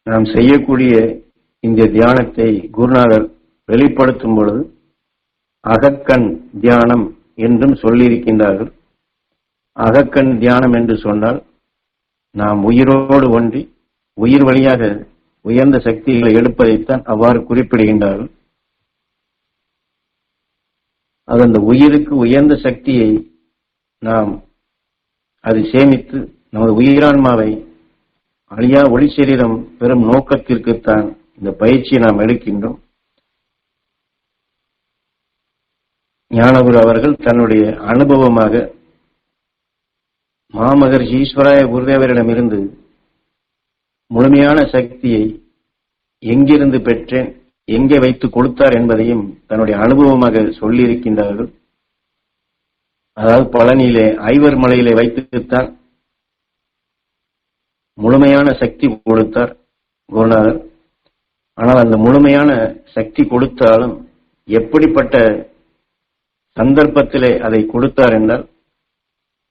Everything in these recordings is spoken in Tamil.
நாம் செய்யக்கூடிய இந்த தியானத்தை குருநாதர் வெளிப்படுத்தும் பொழுது அகக்கண் தியானம் என்றும் சொல்லியிருக்கின்றார்கள். அகக்கண் தியானம் என்று சொன்னால் நாம் உயிரோடு ஒன்றி உயிர் வழியாக உயர்ந்த சக்திகளை எடுப்பதைத்தான் அவ்வாறு குறிப்பிடுகின்றார்கள். அது அந்த உயிருக்கு உயர்ந்த சக்தியை நாம் அதை சேமித்து நமது உயிரான்மாவை அழியா ஒளி சரீரம் பெறும் நோக்கத்திற்குத்தான் இந்த பயிற்சியை நாம் எடுக்கின்றோம். ஞானகுரு அவர்கள் தன்னுடைய அனுபவமாக மாமகர்ஷி ஈஸ்வராய குருதேவரிடமிருந்து முழுமையான சக்தியை எங்கிருந்து பெற்றேன், எங்கே வைத்து கொடுத்தார் என்பதையும் தன்னுடைய அனுபவமாக சொல்லியிருக்கின்றார்கள். அதாவது பழனியிலே ஐவர் மலையிலே வைத்துத்தான் முழுமையான சக்தி கொடுத்தார் குருநாதர். ஆனால் அந்த முழுமையான சக்தி கொடுத்தாலும் எப்படிப்பட்ட சந்தர்ப்பத்திலே அதை கொடுத்தார் என்றால்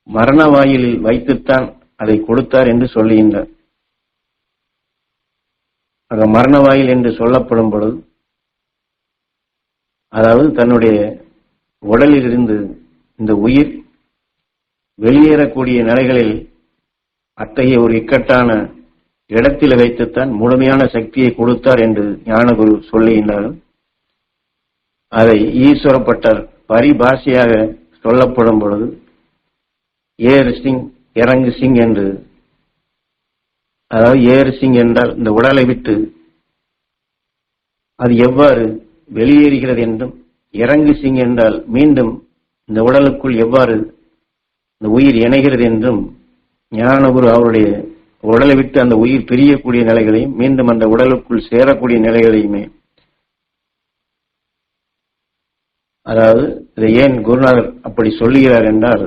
மரண வாயிலில் வைத்துத்தான் அதை கொடுத்தார் என்று சொல்லுகின்றார். ஆக மரண வாயில் என்று சொல்லப்படும் பொழுது அதாவது தன்னுடைய உடலில் இருந்து இந்த உயிர் வெளியேறக்கூடிய நிலைகளில் அத்தகைய ஒரு இக்கட்டான இடத்தில் வைத்துத்தான் முழுமையான சக்தியை கொடுத்தார் என்று ஞானகுரு சொல்லுகின்றார்கள். அதை ஈஸ்வரப்பட்டர் பரிபாஷையாக சொல்லப்படும் பொழுது ஏர் சிங் இறங்கு சிங் என்று, அதாவது ஏர் சிங் என்றால் இந்த உடலை விட்டு அது எவ்வாறு வெளியேறுகிறது என்றும், இறங்கு சிங் என்றால் மீண்டும் இந்த உடலுக்குள் எவ்வாறு இந்த உயிர் இணைகிறது என்றும் ஞானகுரு அவருடைய உடலை விட்டு அந்த உயிர் பிரியக்கூடிய நிலைகளையும் மீண்டும் அந்த உடலுக்குள் சேரக்கூடிய நிலைகளையுமே, அதாவது இதை ஏன் குருநாதர் அப்படி சொல்லுகிறார் என்றால்,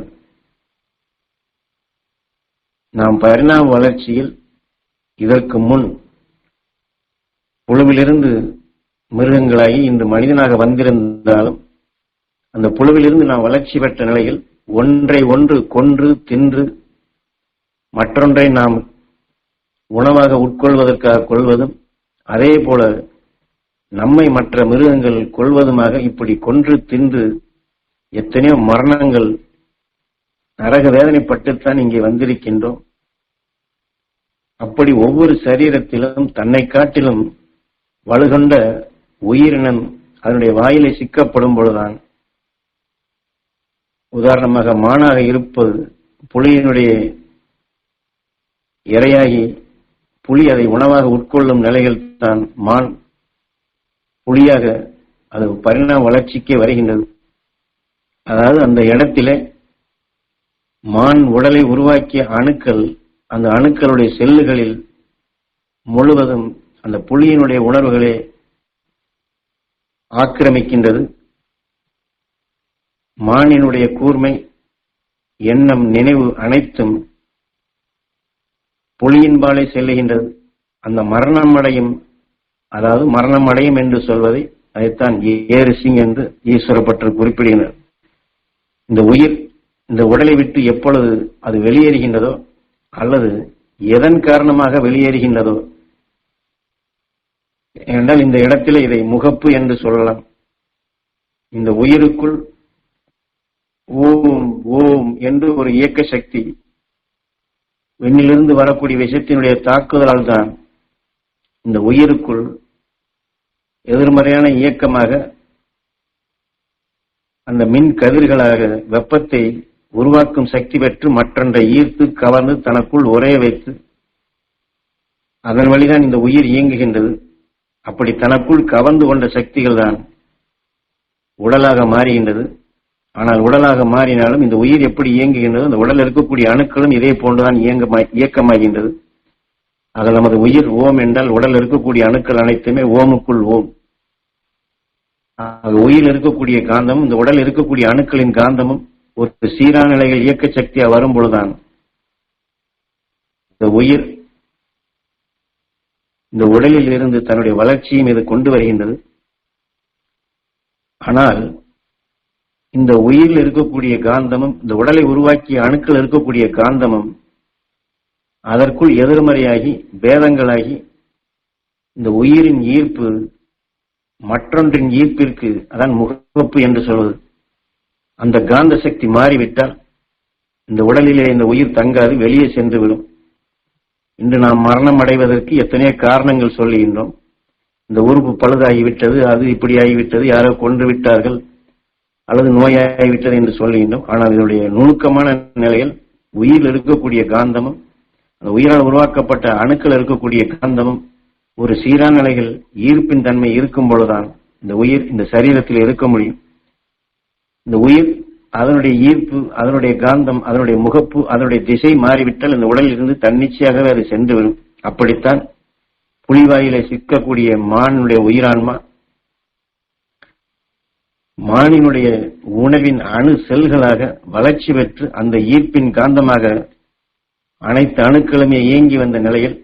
நாம் பரிணாம வளர்ச்சியில் இதற்கு முன் புழுவிலிருந்து மிருகங்களாகி இன்று மனிதனாக வந்திருந்தாலும் அந்த புழுவிலிருந்து நாம் வளர்ச்சி பெற்ற நிலையில் ஒன்றை ஒன்று கொன்று தின்று மற்றொன்றை நாம் உணவாக உட்கொள்வதற்காக கொள்வதும், அதே போல நம்மை மற்ற மிருகங்கள் கொள்வதுமாக இப்படி கொன்று தின்று எத்தனையோ மரணங்கள் நரக வேதனைப்பட்டுத்தான் இங்கே வந்திருக்கின்றோம். அப்படி ஒவ்வொரு சரீரத்திலும் தன்னை காட்டிலும் வலுகொண்ட உயிரினம் அதனுடைய வாயிலை சிக்கப்படும் பொழுதுதான், உதாரணமாக மானாக இருப்பது புலியினுடைய இரையாகி புலி அதை உணவாக உட்கொள்ளும் நிலைகள் தான் மான் புலியாக அது பரிணாம வளர்ச்சிக்கே வருகின்றது. அதாவது அந்த இடத்திலே மான் உடலை உருவாக்கிய அணுக்கள் அந்த அணுக்களுடைய செல்லுகளில் முழுவதும் அந்த புலியினுடைய உணர்வுகளே ஆக்கிரமிக்கின்றது. மானினுடைய கூர்மை, எண்ணம், நினைவு அனைத்தும் புலியின்பாலே செல்லுகின்றது. அந்த மரணமடையும், அதாவது மரணமடையும் என்று சொல்வதை அதைத்தான் ஏறு சிங் என்று ஈஸ்வரப்பட்டர் குறிப்பிடுகின்றார். இந்த உயிர் இந்த உடலை விட்டு எப்பொழுது அது வெளியேறுகின்றதோ அல்லது எதன் காரணமாக வெளியேறுகின்றதோ, என்றால் இந்த இடத்திலே இதை முகப்பு என்று சொல்லலாம். இந்த உயிருக்குள் ஓம் ஓம் என்று ஒரு இயக்க சக்தி விண்ணிலிருந்து வரக்கூடிய விஷயத்தினுடைய தாக்குதலால் தான் இந்த உயிருக்குள் எதிர்மறையான இயக்கமாக அந்த மின் கதிர்களாக வெப்பத்தை உருவாக்கும் சக்தி பெற்று மற்றொன்றை ஈர்த்து கவர்ந்து தனக்குள் உரைய வைத்து அதன் வழிதான் இந்த உயிர் இயங்குகின்றது. அப்படி தனக்குள் கவர்ந்து கொண்ட சக்திகள் தான் உடலாக மாறுகின்றது. ஆனால் உடலாக மாறினாலும் இந்த உயிர் எப்படி இயங்குகின்றது, இந்த உடலில் இருக்கக்கூடிய அணுக்களும் இதே போன்றுதான் இயக்கமாகின்றது. ஆக நமது உயிர் ஓம் என்றால் உடல் இருக்கக்கூடிய அணுக்கள் அனைத்துமே ஓமுக்குள் ஓம். உயிர் இருக்கக்கூடிய காந்தமும் இந்த உடல் இருக்கக்கூடிய அணுக்களின் காந்தமும் ஒரு சீரான நிலையில் இயக்க சக்தியா வரும் பொழுதுதான் இந்த உயிர் இந்த உடலில் இருந்து தன்னுடைய வளர்ச்சியும் இது கொண்டு வருகின்றது. ஆனால் இந்த உயிரில் இருக்கக்கூடிய காந்தமும் இந்த உடலை உருவாக்கிய அணுக்கள் இருக்கக்கூடிய காந்தமும் அதற்குள் எதிர்மறையாகி பேதங்களாகி இந்த உயிரின் ஈர்ப்பு மற்றொன்றின் ஈர்ப்பிற்கு, அதான் முகப்பு என்று சொல்வது, அந்த காந்த சக்தி மாறிவிட்டால் இந்த உடலிலே இந்த உயிர் தங்காது, வெளியே சென்று விடும். இன்று நாம் மரணம் அடைவதற்கு எத்தனையோ காரணங்கள் சொல்லுகின்றோம். இந்த உறுப்பு பழுதாகிவிட்டது, அது இப்படி ஆகிவிட்டது, யாரோ கொன்று விட்டார்கள், அல்லது நோயாகிவிட்டது என்று சொல்லுகின்றோம். ஆனால் இதனுடைய நுணுக்கமான நிலையில் உயிரில் இருக்கக்கூடிய காந்தமும் அந்த உயிரால் உருவாக்கப்பட்ட அணுக்கள் இருக்கக்கூடிய காந்தமும் ஒரு சீரான நிலையில் ஈர்ப்பின் தன்மை இருக்கும் பொழுதுதான் இந்த உயிர் இந்த சரீரத்தில் இருக்க முடியும். இந்த உயிர் அதனுடைய ஈர்ப்பு, அதனுடைய காந்தம், அதனுடைய முகப்பு, அதனுடைய திசை மாறிவிட்டால் இந்த உடலில் இருந்து தன்னிச்சையாகவே அது சென்று வரும். அப்படித்தான் புலிவாயிலே சிக்கக்கூடிய மானுடைய உயிரான்மா மானினுடைய உணவின் அணு செல்களாக வளர்ச்சி பெற்று அந்த ஈர்ப்பின் காந்தமாக அனைத்து அணுக்களுமே இயங்கி வந்த நிலையில்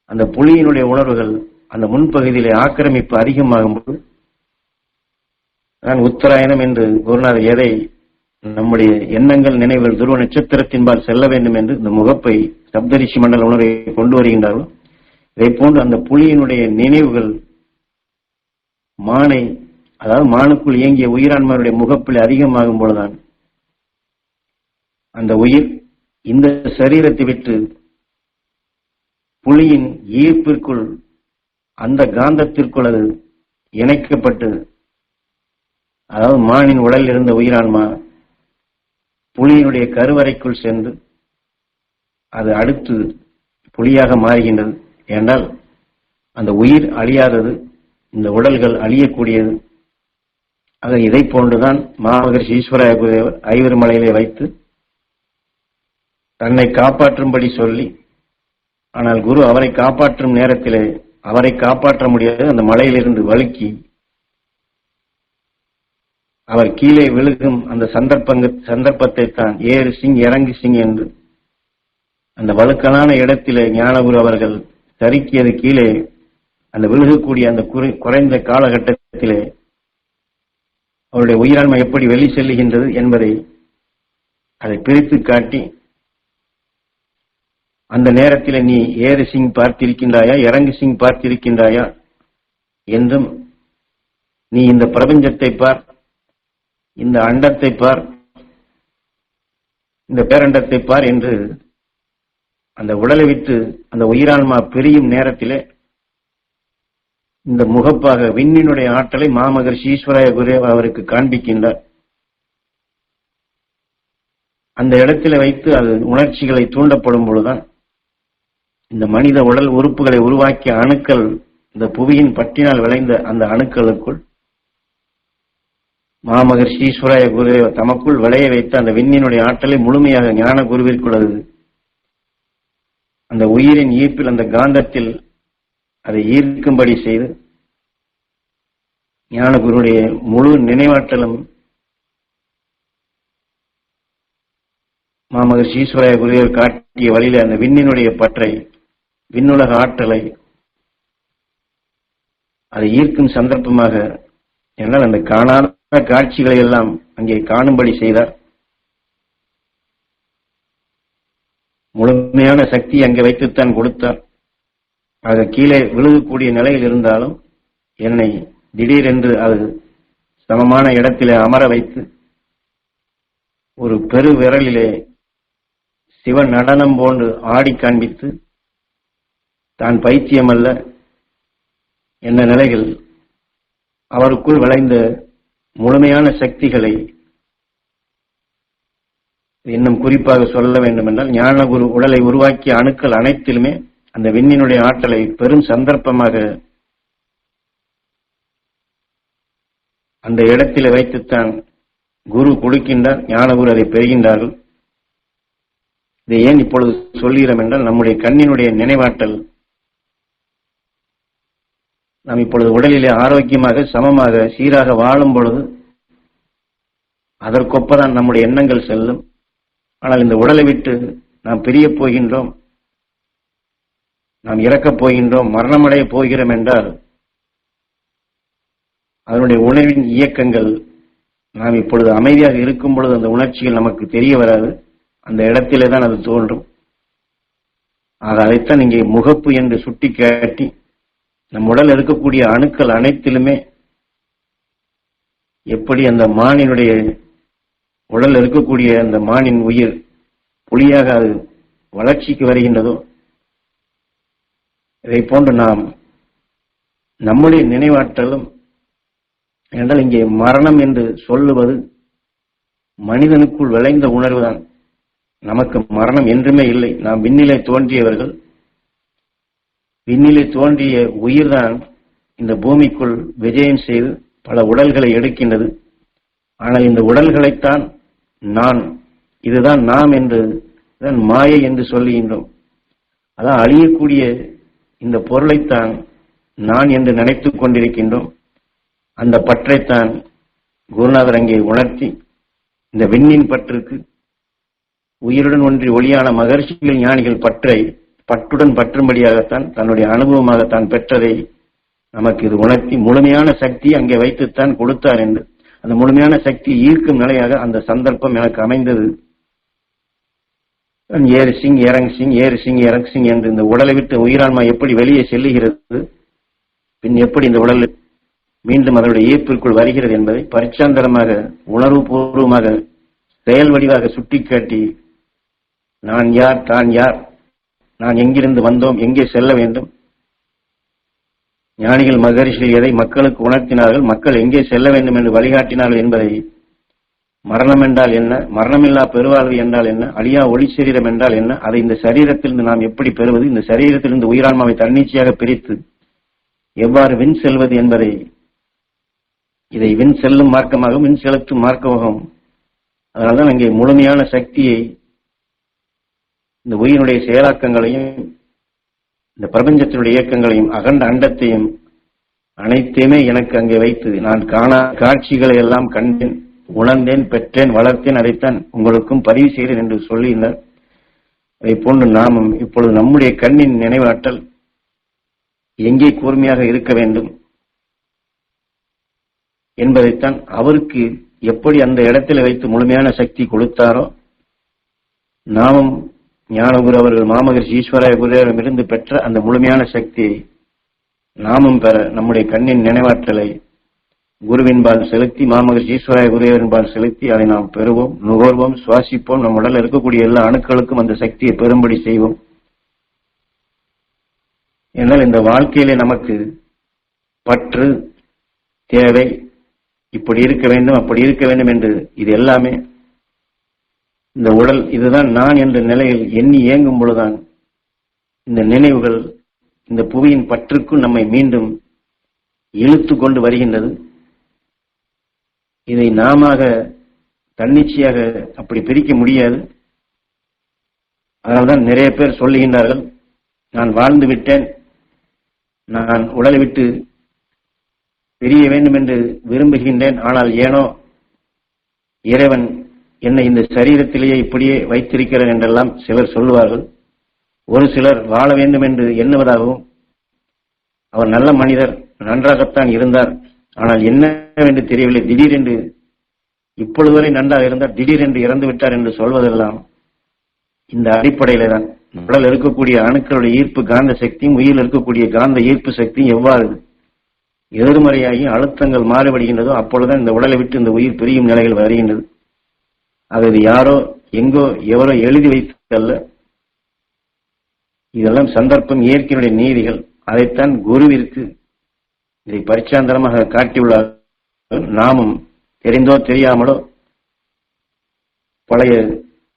அந்த புலியினுடைய உணர்வுகள் அந்த முன்பகுதியிலே ஆக்கிரமிப்பு அதிகமாகும் போது நான் உத்தராயணம் என்று குருநாதர் எதை நம்முடைய எண்ணங்கள் நினைவுகள் துருவ நட்சத்திரத்தின்பால் செல்ல வேண்டும் என்று இந்த முகப்பை சப்தரிஷி மண்டல உணர்வை கொண்டு வருகின்றார்கள். இதை போன்று அந்த புலியினுடைய நினைவுகள் மானை, அதாவது மானுக்குள் இயங்கிய உயிரான்மாருடைய முகப்பில் அதிகமாகும் பொழுதுதான் அந்த உயிர் இந்த சரீரத்தை விட்டு புலியின் ஈர்ப்பிற்குள் அந்த காந்தத்திற்குள் அது இணைக்கப்பட்டு, அதாவது மானின் உடலில் இருந்த உயிரான்மா புலியினுடைய கருவறைக்குள் சென்று அது அடுத்து புலியாக மாறுகின்றது. ஏனென்றால் அந்த உயிர் அழியாதது, இந்த உடல்கள் அழியக்கூடியது. ஆக இதை போன்றுதான் மகாமகரிஷி ஈஸ்வராய குருதேவர் ஐவர் மலையிலே வைத்து தன்னை காப்பாற்றும்படி சொல்லி, ஆனால் குரு அவரை காப்பாற்றும் நேரத்திலே அவரை காப்பாற்ற முடியாது, அந்த மலையிலிருந்து வழுக்கி அவர் கீழே விழுகும் அந்த சந்தர்ப்பத்தை தான் ஏறு சிங் இறங்கு சிங் என்று அந்த வழுக்கலான இடத்திலே ஞானகுரு அவர்கள் சறுக்கியது கீழே அந்த விழுகக்கூடிய அந்த குறைந்த காலகட்டத்திலே அவருடைய உயிரான்மை எப்படி வெளி செல்லுகின்றது என்பதை அதை பிரித்து காட்டி, அந்த நேரத்தில் நீ ஏறு சிங் பார்த்திருக்கின்றாயா, இறங்கு சிங் பார்த்திருக்கின்றாயா என்றும், நீ இந்த பிரபஞ்சத்தை பார், இந்த அண்டத்தை பார், இந்த பேரண்டத்தை பார் என்று அந்த உடலை விட்டு அந்த உயிரான்மா பிரியும் நேரத்திலே இந்த முகப்பாக விண்ணினுடைய ஆற்றலை மாமகரிஷி ஈஸ்வராய குருதேவர் அவருக்கு காண்பிக்கின்றார். அந்த இடத்தில் வைத்து அது உணர்ச்சிகளை தூண்டப்படும் பொழுதுதான் இந்த மனித உடல் உறுப்புகளை உருவாக்கிய அணுக்கள், இந்த புவியின் பற்றினால் விளைந்த அந்த அணுக்களுக்குள் மாமகரிஷி ஈஸ்வராய குருதேவர் தமக்குள் விளைய வைத்த அந்த விண்ணினுடைய ஆற்றலை முழுமையாக ஞான குருவிற்குள் அந்த உயிரின் ஈர்ப்பில் அந்த காந்தத்தில் அதை ஈர்க்கும்படி செய்து ஞான குருடைய முழு நினைவாற்றலும் மாமகரிஷி ஈஸ்வராய குருதேவர் காட்டிய வழியில அந்த விண்ணினுடைய பற்றை, விண்ணுலக ஆற்றலை அதை ஈர்க்கும் சந்தர்ப்பமாக, என்னால் அந்த காணாத காட்சிகளை எல்லாம் அங்கே காணும்படி செய்தார். முழுமையான சக்தி அங்கே வைத்துத்தான் கொடுத்தார். ஆக கீழே விழுகக்கூடிய நிலையில் இருந்தாலும் என்னை திடீரென்று அது சமமான இடத்திலே அமர வைத்து ஒரு பெரு விரலிலே சிவ நடனம் போன்று ஆடி காண்பித்து, தான் பைத்தியம் அல்ல என்ற நிலைகள் அவருக்குள் விளைந்த முழுமையான சக்திகளை, இன்னும் குறிப்பாக சொல்ல வேண்டும் என்றால் ஞானகுரு உடலை உருவாக்கிய அணுக்கள் அனைத்திலுமே அந்த விண்ணினுடைய ஆற்றலை பெரும் சந்தர்ப்பமாக அந்த இடத்திலே வைத்துத்தான் குரு கொடுக்கின்றார், ஞானகுரு அதை பெறுகின்றார்கள். இதை ஏன் இப்பொழுது சொல்கிறோம் என்றால், நம்முடைய கண்ணினுடைய நினைவாற்றல் நாம் இப்பொழுது உடலிலே ஆரோக்கியமாக சமமாக சீராக வாழும் பொழுது அதற்கொப்பதான் நம்முடைய எண்ணங்கள் செல்லும். ஆனால் இந்த உடலை விட்டு நாம் பிரியப் போகின்றோம், நாம் இறக்கப் போகின்றோம், மரணமடைய போகிறோம் என்றால் அதனுடைய உணர்வின் இயக்கங்கள் நாம் இப்பொழுது அமைதியாக இருக்கும் பொழுது அந்த உணர்ச்சிகள் நமக்கு தெரிய வராது, அந்த இடத்திலே தான் அது தோன்றும். அதைத்தான் இங்கே முகப்பு என்று சுட்டி காட்டி நம் உடல் இருக்கக்கூடிய அணுக்கள் அனைத்திலுமே எப்படி அந்த மானினுடைய உடல் இருக்கக்கூடிய அந்த மானின் உயிர் புலியாக அது வளர்ச்சிக்கு வருகின்றதோ, இதை போன்று நாம் நம்முடைய நினைவாற்றலும் என்றால் இங்கே மரணம் என்று சொல்லுவது மனிதனுக்குள் விளைந்த உணர்வுதான். நமக்கு மரணம் என்றுமே இல்லை. நாம் விண்ணிலே தோன்றியவர்கள். விண்ணிலே தோன்றிய உயிர்தான் இந்த பூமிக்குள் விஜயம் செய்து பல உடல்களை எடுக்கின்றது. ஆனால் இந்த உடல்களைத்தான் நான், இதுதான் நாம் என்று மாயை என்று சொல்லுகின்றோம். அதான் அழியக்கூடிய இந்த பொருளைத்தான் நான் என்று நினைத்துக் கொண்டிருக்கின்றோம். அந்த பற்றைத்தான் குருநாதர் அங்கே உணர்த்தி இந்த விண்ணின் பற்றுக்கு உயிருடன் ஒன்றி ஒளியான மகர்ஷிகள் ஞானிகள் பற்றை பற்றுடன் பற்றும்படியாகத்தான் தன்னுடைய அனுபவமாகத்தான் பெற்றதை நமக்கு இது உணர்த்தி முழுமையான சக்தி அங்கே வைத்துத்தான் கொடுத்தார் என்று அந்த முழுமையான சக்தி ஈர்க்கும் நிலையாக அந்த சந்தர்ப்பம் எனக்கு அமைந்தது. ஏறு சிங் இறங் சிங் ஏறு சிங் இறங் சிங் என்று இந்த உடலை விட்டு உயிரான்மா எப்படி வெளியே செல்லுகிறது, பின் எப்படி இந்த உடல் மீண்டும் அதனுடைய ஈர்ப்பிற்குள் வருகிறது என்பதை பரிச்சாந்தரமாக உணர்வு பூர்வமாக செயல் வடிவாக சுட்டிக்காட்டி நான் யார், தான் யார், நான் எங்கிருந்து வந்தோம், எங்கே செல்ல வேண்டும், ஞானிகள் மகரிஷிகள் எதை மக்களுக்கு உணர்த்தினார்கள், மக்கள் எங்கே செல்ல வேண்டும் என்று வழிகாட்டினார்கள் என்பதை, மரணம் என்றால் என்ன, மரணமில்லா பெருவாழ்வு என்றால் என்ன, அழியா ஒளி சரீரம் என்றால் என்ன, அதை இந்த சரீரத்திலிருந்து நாம் எப்படி பெறுவது, இந்த சரீரத்திலிருந்து உயிரான்மாவை தன்னிச்சையாக பிரித்து எவ்வாறு விண் செல்வது என்பதை, இதை விண் செல்லும் மார்க்கமாகவும் விண் செலுத்தும் மார்க்கமாகவும், அதனால்தான் அங்கே முழுமையான சக்தியை இந்த உயிரினுடைய செயலாக்கங்களையும் இந்த பிரபஞ்சத்தினுடைய இயக்கங்களையும் அகண்ட அண்டத்தையும் அனைத்தையுமே எனக்கு அங்கே வைத்து நான் காணா காட்சிகளை எல்லாம் கண்டேன், உணர்ந்தேன், பெற்றேன், வளர்த்தேன், அதைத்தான் உங்களுக்கும் பதிவு செய்கிறேன் என்று சொல்லியிருந்தார். அதை போன்று நாமும் இப்பொழுது நம்முடைய கண்ணின் நினைவாற்றல் எங்கே கூர்மையாக இருக்க வேண்டும் என்பதைத்தான் அவருக்கு எப்படி அந்த இடத்தில் வைத்து முழுமையான சக்தி கொடுத்தாரோ, நாமும் ஞானகுரு அவர்கள் மாமகரிஷி ஈஸ்வராய குருவிடமிருந்து பெற்ற அந்த முழுமையான சக்தியை நாமும் பெற நம்முடைய கண்ணின் நினைவாற்றலை குருவின்பால் செலுத்தி, மாமகரிஷி ஈஸ்வராய குருவின்பால் செலுத்தி அதை நாம் பெறுவோம், நுகர்வோம், சுவாசிப்போம். நம் உடலில் இருக்கக்கூடிய எல்லா அணுக்களுக்கும் அந்த சக்தியை பெறும்படி செய்வோம். என்றால் இந்த வாழ்க்கையிலே நமக்கு பற்று தேவை, இப்படி இருக்க வேண்டும், அப்படி இருக்க வேண்டும் என்று இது எல்லாமே இந்த உடல் இதுதான் நான் என்ற நிலையில் எண்ணி இயங்கும் பொழுதுதான் இந்த நினைவுகள் இந்த புவியின் பற்றுக்குள் நம்மை மீண்டும் இழுத்து கொண்டு வருகின்றது. இதை நாம தன்னிச்சையாக அப்படி பிரிக்க முடியாது. அதனால்தான் நிறைய பேர் சொல்லுகின்றார்கள், நான் வாழ்ந்து விட்டேன், நான் உடலை விட்டு பிரிய வேண்டும் என்று விரும்புகின்றேன், ஆனால் ஏனோ இறைவன் என்னை இந்த சரீரத்திலேயே இப்படியே வைத்திருக்கிறார் என்றெல்லாம் சிலர் சொல்லுவார்கள். ஒரு சிலர் வாழ வேண்டும் என்று எண்ணுவதாகவும், அவர் நல்ல மனிதர், நன்றாகத்தான் இருந்தார், ஆனால் என்னவென்று தெரியவில்லை, திடீரென்று இப்பொழுது வரை நன்றாக இருந்தார், திடீரென்று இறந்து விட்டார் என்று சொல்வதெல்லாம் இந்த அடிப்படையில தான். உடல் இருக்கக்கூடிய அணுக்களுடைய ஈர்ப்பு காந்த சக்தியும் உயிரில் இருக்கக்கூடிய காந்த ஈர்ப்பு சக்தியும் எவ்வாறு எதிர்மறையாகி அழுத்தங்கள் மாறுபடுகின்றதோ அப்பொழுதுதான் இந்த உடலை விட்டு இந்த உயிர் பிரியும் நிலைகள் வருகின்றது. அது யாரோ எங்கோ எவரோ எழுதி வைத்ததல்ல, இதெல்லாம் சந்தர்ப்பம், இயற்கையினுடைய நீதிகள். அதைத்தான் குருவிற்கு இதை பரிச்சாந்தரமாக காட்டியுள்ளார்கள். நாமும் தெரிந்தோ தெரியாமலோ பழைய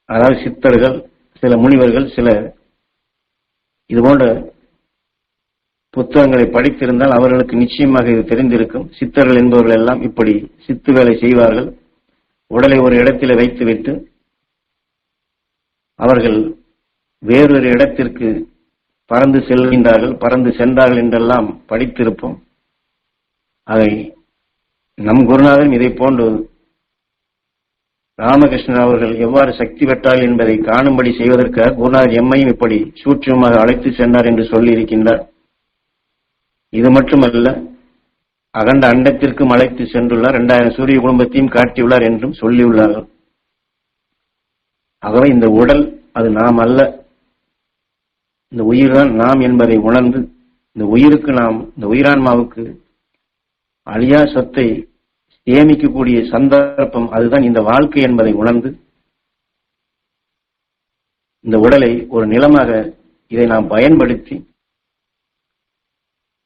அதாவது சித்தர்கள், சில முனிவர்கள், சில இதுபோன்ற புத்தகங்களை படித்திருந்தால் அவர்களுக்கு நிச்சயமாக இது தெரிந்திருக்கும். சித்தர்கள் என்பவர்கள் எல்லாம் இப்படி சித்து வேலை செய்வார்கள். உடலை ஒரு இடத்தில் வைத்துவிட்டு அவர்கள் வேறொரு இடத்திற்கு பறந்து செல்கின்றார்கள், பறந்து சென்றார்கள் என்றெல்லாம் படித்திருப்போம். அதை நம் குருநாதன் இதை போன்று ராமகிருஷ்ணன் அவர்கள் எவ்வாறு சக்தி பெற்றார்கள் என்பதை காணும்படி செய்வதற்காக குருநாதர் எம்மையும் இப்படி சூட்சமாக அழைத்து சென்றார் என்று சொல்லி இருக்கின்றார். இது மட்டுமல்ல, அகண்ட அண்டத்திற்கும் அழைத்து சென்றுள்ளார், 2000 சூரிய குடும்பத்தையும் காட்டியுள்ளார் என்றும் சொல்லியுள்ளார்கள். ஆகவே இந்த உடல் அது நாம் அல்ல, இந்த உயிர்தான் நாம் என்பதை உணர்ந்து இந்த உயிருக்கு நாம், இந்த உயிரான்மாவுக்கு அழியா சொத்தை சேமிக்கக்கூடிய சந்தர்ப்பம் அதுதான் இந்த வாழ்க்கை என்பதை உணர்ந்து இந்த உடலை ஒரு நிலமாக இதை நாம் பயன்படுத்தி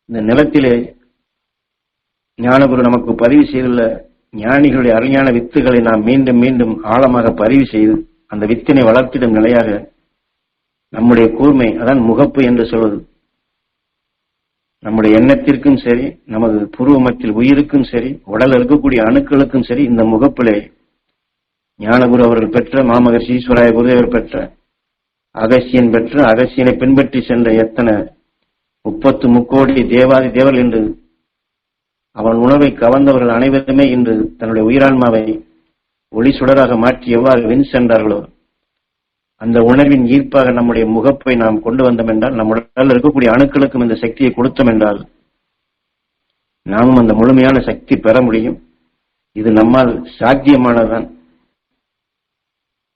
இந்த நிலத்திலே ஞானகுரு நமக்கு பதிவு செய்துள்ள ஞானிகளுடைய அருஞான வித்துகளை நாம் மீண்டும் மீண்டும் ஆழமாக பதிவு செய்து அந்த வித்தினை வளர்த்திடும் நிலையாக நம்முடைய கூர்மை, அதான் முகப்பு என்று சொல்வது, நம்முடைய எண்ணத்திற்கும் சரி, நமது புருவமத்தில் உயிருக்கும் சரி, உடல் இருக்கக்கூடிய அணுக்களுக்கும் சரி, இந்த முகப்பிலே ஞானகுரு அவர்கள் பெற்ற, மாமகர்ஷி ஈஸ்வராய குருதேவர் பெற்ற, அகசியன் பெற்ற, அகசியனை பின்பற்றி சென்ற எத்தனை 30 முக்கோடி தேவாதி தேவர்கள் என்று அவன் உணவை கவர்ந்தவர்கள் அனைவருமே இன்று தன்னுடைய உயிரான்மாவை ஒளி சுடராக மாற்றி எவ்வாறு வென் சென்றார்களோ அந்த உணர்வின் ஈர்ப்பாக நம்முடைய முகப்பை நாம் கொண்டு வந்தோம் என்றால், நம்முடைய இருக்கக்கூடிய அணுக்களுக்கும் இந்த சக்தியை கொடுத்தோம் என்றால் நாமும் அந்த முழுமையான சக்தி பெற முடியும். இது நம்மால் சாத்தியமானதுதான்.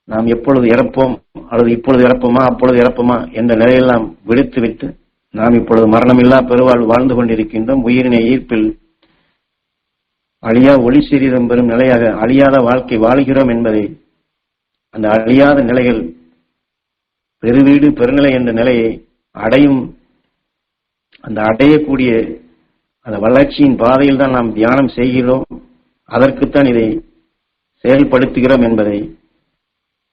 நாம் எப்பொழுது இறப்போம் அல்லது இப்பொழுது இறப்போமா அப்பொழுது இறப்போமா என்ற நிலையெல்லாம் விடுத்துவிட்டு நாம் இப்பொழுது மரணமில்லா பெருவாழ்வு வாழ்ந்து கொண்டிருக்கின்றோம். உயிரினை ஈர்ப்பில் அழியா ஒளி சீரிதம் பெறும் நிலையாக அழியாத வாழ்க்கை வாழ்கிறோம் என்பதை, அந்த அழியாத நிலைகள் பெருவீடு பெருநிலை என்ற நிலையை அடையும், அந்த அடையக்கூடிய அந்த வளர்ச்சியின் பாதையில் தான் நாம் தியானம் செய்கிறோம். அதற்குத்தான் இதை செயல்படுத்துகிறோம் என்பதை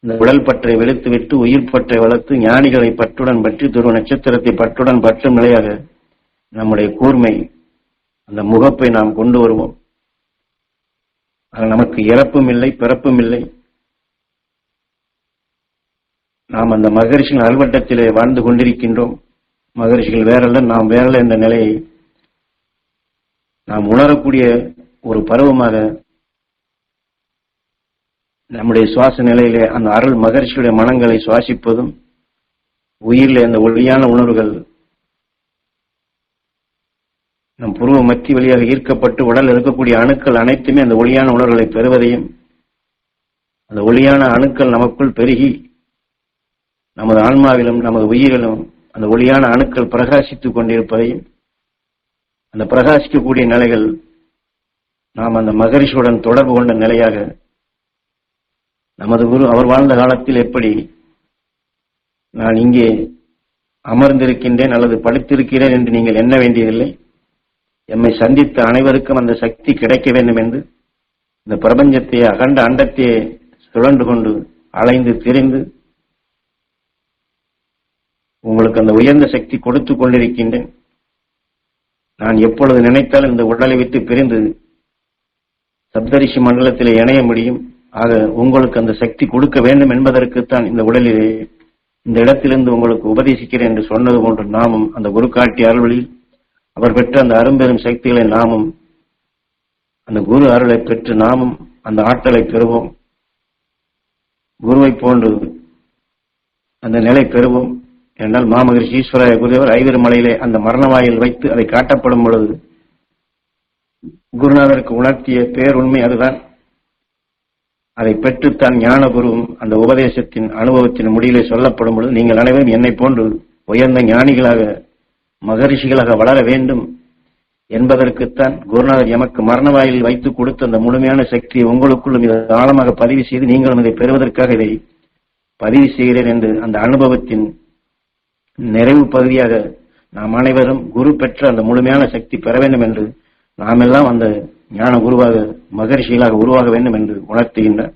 இந்த உடல் பற்றை வெளுத்துவிட்டு உயிர் பற்றை வளர்த்து ஞானிகளை பற்றுடன் பற்றி துருவ நட்சத்திரத்தை பற்றுடன் பற்றும் நிலையாக நம்முடைய கூர்மை, அந்த முகப்பை நாம் கொண்டு வருவோம். நமக்கு இறப்பும் இல்லை, பிறப்பும் இல்லை. நாம் அந்த மகரிஷிகள் அல்வட்டத்திலே வாழ்ந்து கொண்டிருக்கின்றோம். மகரிஷிகள் வேறல்ல, நாம் வேறல்ல என்ற நிலையை நாம் உணரக்கூடிய ஒரு பருவமாக நம்முடைய சுவாச நிலையிலே அந்த அருள் மகரிஷியுடைய மனங்களை சுவாசிப்பதும், உயிரிலே அந்த ஒளியான உணர்வுகள் நம் புருவ மத்திய வழியாக ஈர்க்கப்பட்டு உடல் இருக்கக்கூடிய அணுக்கள் அனைத்துமே அந்த ஒளியான உணர்வுகளை பெறுவதையும், அந்த ஒளியான அணுக்கள் நமக்குள் பெருகி நமது ஆன்மாவிலும் நமது உயிரிலும் அந்த ஒளியான அணுக்கள் பிரகாசித்துக் கொண்டிருப்பதையும், அந்த பிரகாசிக்கக்கூடிய நிலைகள் நாம் அந்த மகரிஷியுடன் தொடர்பு கொண்ட நிலையாக, நமது குரு அவர் வாழ்ந்த காலத்தில் எப்படி நான் இங்கே அமர்ந்திருக்கின்றேன் அல்லது படுத்திருக்கிறேன் என்று நீங்கள் எண்ண வேண்டியதில்லை. எம்மை சந்தித்த அனைவருக்கும் அந்த சக்தி கிடைக்க வேண்டும் என்று இந்த பிரபஞ்சத்தை, அகண்ட அண்டத்தையே சுழன்று கொண்டு அலைந்து திரிந்து உங்களுக்கு அந்த உயர்ந்த சக்தி கொடுத்து கொண்டிருக்கின்றேன். நான் எப்பொழுது நினைத்தாலும் இந்த உடலை விட்டு பிரிந்து சப்தரிஷி மண்டலத்தில் இணைய முடியும். ஆக உங்களுக்கு அந்த சக்தி கொடுக்க வேண்டும் என்பதற்குத்தான் இந்த உடலிலே இந்த இடத்திலிருந்து உங்களுக்கு உபதேசிக்கிறேன் என்று சொன்னது போன்று நாமும் அந்த குரு காட்டிய அருளில் அவர் பெற்ற அந்த அரும்பெரும் சக்திகளை நாமும் அந்த குரு அருளை பெற்று நாமும் அந்த ஆற்றலை பெறுவோம். குருவை போன்று அந்த நிலை பெறுவோம். என்றால் மாமகரிஷி ஈஸ்வராய குருதேவர் ஐவரு மலையிலே அந்த மரணவாயில் வைத்து அதை காட்டப்படும் பொழுது குருநாதருக்கு உணர்த்திய பேருண்மை அதுதான். அதை பெற்றுத்தான் ஞான குருவும் அந்த உபதேசத்தின் அனுபவத்தின் முடிவிலே சொல்லப்படும் பொழுது நீங்கள் அனைவரும் என்னை போன்று உயர்ந்த ஞானிகளாக மகரிஷிகளாக வளர வேண்டும் என்பதற்குத்தான் குருநாதர் எமக்கு மரணவாயில் வைத்து கொடுத்த அந்த முழுமையான சக்தியை உங்களுக்குள்ளும் இதை ஆழமாக பதிவு செய்து நீங்களும் இதை பெறுவதற்காக இதை பதிவு செய்கிறேன் என்று அந்த அனுபவத்தின் நிறைவு பகுதியாக நாம் அனைவரும் குரு பெற்ற அந்த முழுமையான சக்தி பெற வேண்டும் என்று நாம் எல்லாம் அந்த ஞான குருவாக மகரிஷிகளாக உருவாக வேண்டும் என்று உணர்த்துகின்றார்.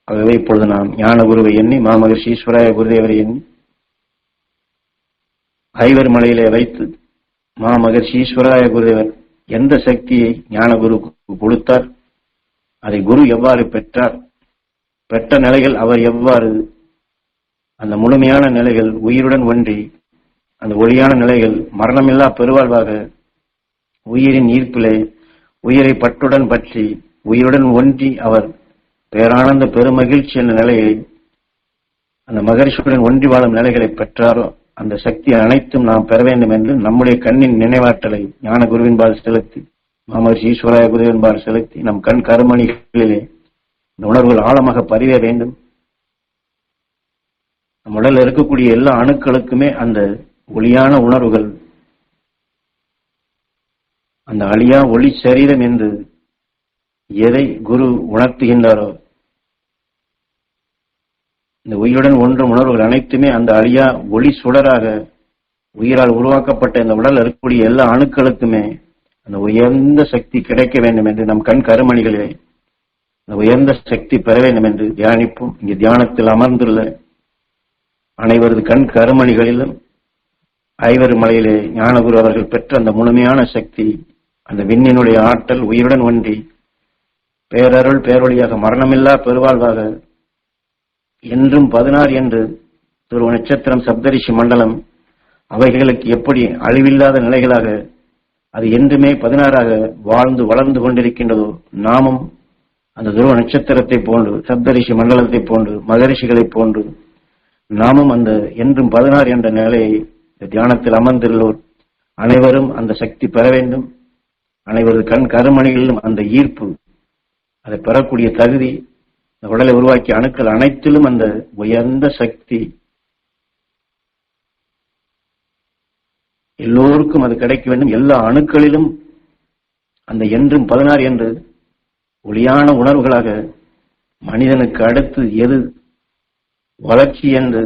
ஆகவே இப்பொழுது நாம் ஞான குருவை எண்ணி மாமகரிஷி ஈஸ்வராய குருதேவரை எண்ணி ஐவர் மலையிலே வைத்து மாமகரிஷி ஈஸ்வராய குருதேவர் எந்த சக்தியை ஞான குருக்கு கொடுத்தார், அதை குரு எவ்வாறு பெற்றார், பெற்ற நிலைகள் அவர் எவ்வாறு அந்த முழுமையான நிலைகள் உயிருடன் ஒன்றி அந்த ஒளியான நிலைகள் மரணமில்லா பெருவாழ்வாக உயிரின் ஈர்ப்பிலே உயிரை பற்றுடன் பற்றி உயிருடன் ஒன்றி அவர் பேரானந்த பெருமகிழ்ச்சி என்ற நிலையை அந்த மகரிஷியுடன் ஒன்றி வாழும் நிலைகளை பெற்றாரோ அந்த சக்தி அனைத்தும் நாம் பெற வேண்டும் என்று நம்முடைய கண்ணின் நினைவாற்றலை ஞான குருவின்பால் செலுத்தி மாமகரிஷி ஈஸ்வராய குருவின்பால் செலுத்தி நம் கண் கருமணிகளிலே இந்த உணர்வுகள் ஆழமாக பதிய வேண்டும். நம் உடலில் இருக்கக்கூடிய எல்லா அணுக்களுக்குமே அந்த ஒளியான உணர்வுகள் அந்த அழியா ஒளி சரீரம் என்று எதை குரு உணர்த்துகின்றாரோ, இந்த உயிருடன் ஒன்றும் உணர்வுகள் அனைத்துமே அந்த அழியா ஒளி சுடராக உயிரால் உருவாக்கப்பட்ட இந்த உடல் இருக்கக்கூடிய எல்லா அணுக்களுக்குமே அந்த உயர்ந்த சக்தி கிடைக்க வேண்டும் என்று நம் கண் கருமணிகளிலே அந்த உயர்ந்த சக்தி பெற வேண்டும் என்று தியானிப்போம். இங்கே தியானத்தில் அமர்ந்துள்ள அனைவரது கண் கருமணிகளிலும் ஐவர் மலையிலே ஞானகுரு அவர்கள் பெற்ற அந்த முழுமையான சக்தி, அந்த விண்ணினுடைய ஆற்றல் உயிருடன் ஒன்றி பேரருள் பேரொழியாக மரணமில்லா பெருவாழ்வாக என்றும் 16 என்று துருவ நட்சத்திரம் சப்தரிஷி மண்டலம் அவைகளுக்கு எப்படி அழிவில்லாத நிலைகளாக அது என்றுமே 16ஆக வாழ்ந்து வளர்ந்து கொண்டிருக்கின்றதோ, நாமும் அந்த துருவ நட்சத்திரத்தை போன்று சப்தரிஷி மண்டலத்தை போன்று மகரிஷிகளைப் போன்று நாமும் அந்த என்றும் 16 என்ற நிலையை தியானத்தில் அமர்ந்துள்ளோர் அனைவரும் அந்த சக்தி பெற வேண்டும். அனைவரது கண் கருமணிகளிலும் அந்த ஈர்ப்பு, அதை பெறக்கூடிய தகுதி, உடலை உருவாக்கிய அணுக்கள் அனைத்திலும் அந்த உயர்ந்த சக்தி எல்லோருக்கும் அது கிடைக்க வேண்டும். எல்லா அணுக்களிலும் அந்த என்றும் 16 என்று ஒளியான உணர்வுகளாக மனிதனுக்கு அடுத்து எது வளர்ச்சி என்று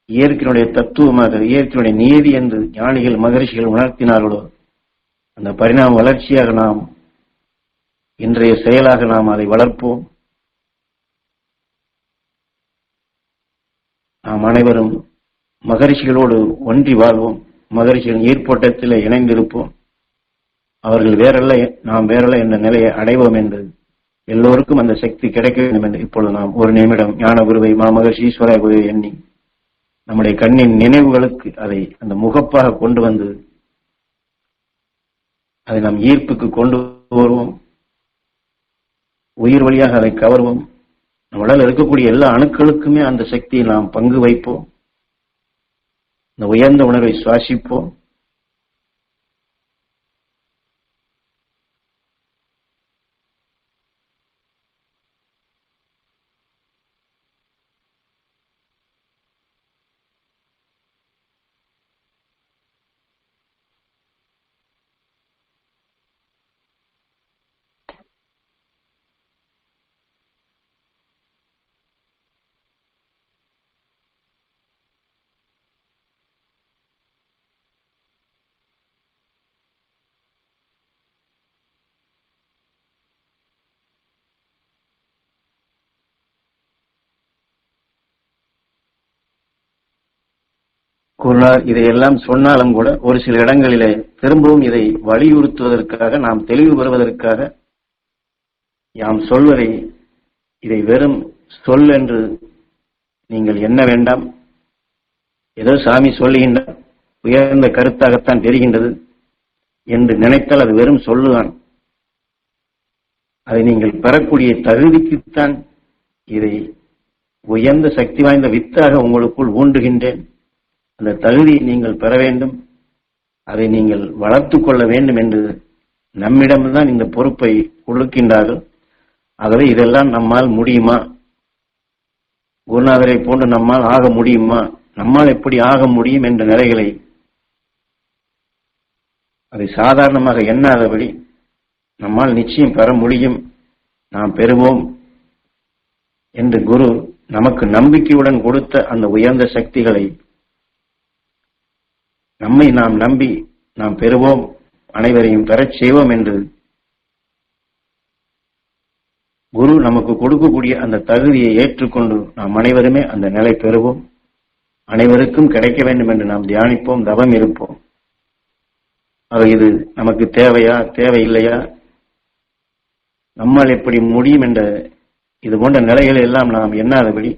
இயற்கையினுடைய தத்துவமாக இயற்கையினுடைய நியதி என்று ஞானிகள் மகரிஷிகள் உணர்த்தினார்களோ, அந்த பரிணாம வளர்ச்சியாக நாம் இன்றைய செயலாக நாம் அதை வளர்ப்போம். நாம் அனைவரும் மகரிஷிகளோடு ஒன்றி வாழ்வோம். மகரிஷிகளின் ஈர்ப்போட்டத்தில் இணைந்திருப்போம். அவர்கள் வேறல்ல, நாம் வேறல்ல என்ற நிலையை அடைவோம் என்று எல்லோருக்கும் அந்த சக்தி கிடைக்க வேண்டும் என்று இப்பொழுது நாம் ஒரு நிமிடம் ஞான குருவை மாமகர்ஷி ஈஸ்வர குருவை எண்ணி நம்முடைய கண்ணின் நினைவுகளுக்கு அதை அந்த முகப்பாக கொண்டு வந்து அதை நம் ஈர்ப்புக்கு கொண்டு வருவோம். உயிர் வழியாக அதை கவர்வோம். நம் உடலில் இருக்கக்கூடிய எல்லா அணுக்களுக்குமே அந்த சக்தியை நாம் பங்கு வைப்போம். இந்த உயர்ந்த உணர்வை சுவாசிப்போம். குருநாதர் இதையெல்லாம் சொன்னாலும் கூட ஒரு சில இடங்களிலே திரும்பவும் இதை வலியுறுத்துவதற்காக, நாம் தெளிவு பெறுவதற்காக யாம் சொல்வதை இதை வெறும் சொல் என்று நீங்கள் எண்ண வேண்டாம். ஏதோ சாமி சொல்லுகின்றார், உயர்ந்த கருத்தாகத்தான் தெரிகின்றது என்று நினைத்தால் அது வெறும் சொல்லுதான். அதை நீங்கள் பெறக்கூடிய தகுதிக்குத்தான் இதை உயர்ந்த சக்தி வாய்ந்த வித்தாக உங்களுக்குள் ஊண்டுகின்றேன். அந்த தகுதியை நீங்கள் பெற வேண்டும். அதை நீங்கள் வளர்த்துக் கொள்ள வேண்டும் என்று நம்மிடம்தான் இந்த பொறுப்பை கொடுக்கின்றார்கள். ஆகவே இதெல்லாம் நம்மால் முடியுமா? குருநாதரை போன்று நம்மால் ஆக முடியுமா? நம்மால் எப்படி ஆக முடியும் என்ற நிலைகளை அதை சாதாரணமாக எண்ணாதபடி நம்மால் நிச்சயம் பெற முடியும், நாம் பெறுவோம் என்று குரு நமக்கு நம்பிக்கையுடன் கொடுத்த அந்த உயர்ந்த சக்திகளை நம்மை நாம் நம்பி நாம் பெறுவோம், அனைவரையும் பெறச் செய்வோம் என்று குரு நமக்கு கொடுக்கக்கூடிய அந்த தகுதியை ஏற்றுக்கொண்டு நாம் அனைவருமே அந்த நிலை பெறுவோம். அனைவருக்கும் கிடைக்க வேண்டும் என்று நாம் தியானிப்போம், தவம் இருப்போம். இது நமக்கு தேவையா தேவையில்லையா, நம்மால் எப்படி முடியும் என்ற இது போன்ற நிலைகளை எல்லாம் நாம் எண்ணாதபடி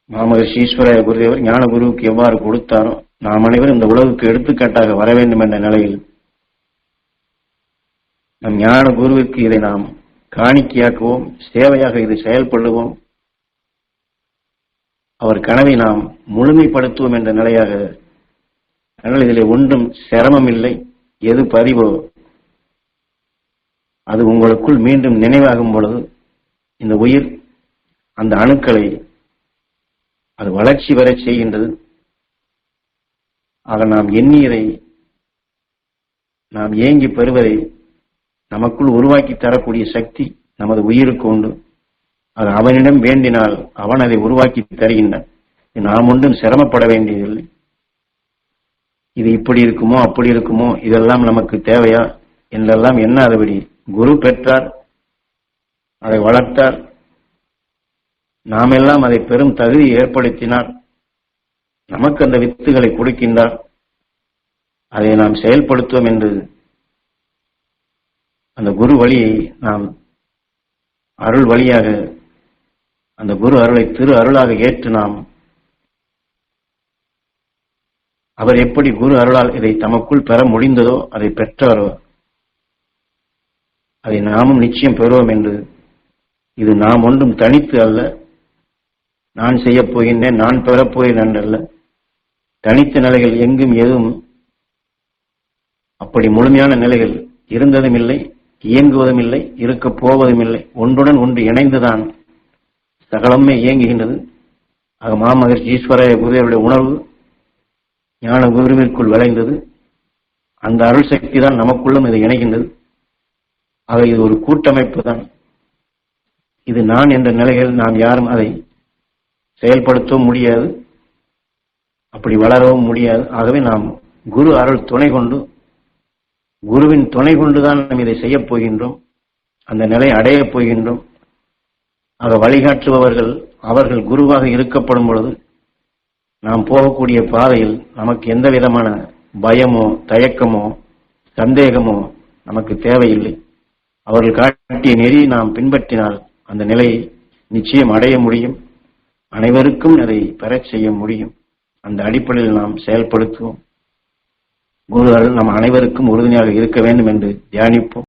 மாமகர்ஷி ஈஸ்வர குருதேவர் ஞான குருவுக்கு எவ்வாறு கொடுத்தாரோ நாம் அனைவரும் இந்த உலகுக்கு எடுத்துக்காட்டாக வர வேண்டும் என்ற நிலையில் நம் ஞான குருவுக்கு இதை நாம் காணிக்கையாக்குவோம், சேவையாக இது செயல்படுவோம், அவர் கனவை நாம் முழுமைப்படுத்துவோம் என்ற நிலையாக. அதனால் இதில் ஒன்றும் சிரமம் இல்லை. எது பதிவோ அது உங்களுக்குள் மீண்டும் நினைவாகும் பொழுது இந்த உயிர் அந்த அணுக்களை அது வளர்ச்சி பெற செய்கின்றது. ஆக நாம் எண்ணியதை, நாம் ஏங்கி பெறுவதை நமக்குள் உருவாக்கி தரக்கூடிய சக்தி நமது உயிருக்கு உண்டு. அது அவனிடம் வேண்டினால் அவன் அதை உருவாக்கி தருகின்றான். நாம் ஒன்றும் சிரமப்பட வேண்டியதில்லை. இது இப்படி இருக்குமோ அப்படி இருக்குமோ, இதெல்லாம் நமக்கு தேவையா என்றெல்லாம் எண்ணாதபடி குரு பெற்றார், அதை வளர்த்தார், நாமெல்லாம் அதை பெரும் தகுதி ஏற்படுத்தினார், நமக்கு அந்த வித்துகளை கொடுக்கின்றார், அதை நாம் செயல்படுத்துவோம் என்று அந்த குரு வழியை நாம் அருள் வழியாக, அந்த குரு அருளை திரு அருளாக ஏற்று நாம், அவர் எப்படி குரு அருளால் இதை தமக்குள் பெற முடிந்ததோ அதை பெற்றாரோ அதை நாமும் நிச்சயம் பெறுவோம் என்று, இது நாம் ஒன்றும் தனித்து அல்ல, நான் செய்யப் போகின்றேன், நான் பெறப்போகிறேன் என்றல்ல. தனித்த நிலைகள் எங்கும் எதுவும் அப்படி முழுமையான நிலைகள் இருந்ததும் இல்லை, இயங்குவதும் இல்லை, இருக்கப் போவதும் இல்லை. ஒன்றுடன் ஒன்று இணைந்துதான் சகலமே இயங்குகின்றது. ஆக மாமகர்ஷி ஈஸ்வர குருதேவருடைய உணர்வு ஞான குருவிற்குள் விளைந்தது. அந்த அருள் சக்தி தான் நமக்குள்ளும் இது இணைகின்றது. ஆக இது ஒரு கூட்டமைப்பு தான். இது நான் என்ற நிலைகள் நாம் யாரும் அதை செயல்படுத்தவும் முடியாது, அப்படி வளரவும் முடியாது. ஆகவே நாம் குரு அருள் துணை கொண்டு, குருவின் துணை கொண்டுதான் நாம் இதை செய்யப் போகின்றோம், அந்த நிலை அடையப் போகின்றோம். ஆக வழிகாட்டுபவர்கள் அவர்கள் குருவாக இருக்கப்படும் பொழுது நாம் போகக்கூடிய பாதையில் நமக்கு எந்த விதமான பயமோ தயக்கமோ சந்தேகமோ நமக்கு தேவையில்லை. அவர்கள் காட்டிய நெறியை நாம் பின்பற்றினால் அந்த நிலையை நிச்சயம் அடைய முடியும், அனைவருக்கும் அதை பெறச் செய்ய முடியும். அந்த அடிப்படையில் நாம் செயல்படுத்துவோம். குரு அருள் நம் அனைவருக்கும் உறுதுணையாக இருக்க வேண்டும் என்று தியானிப்போம்.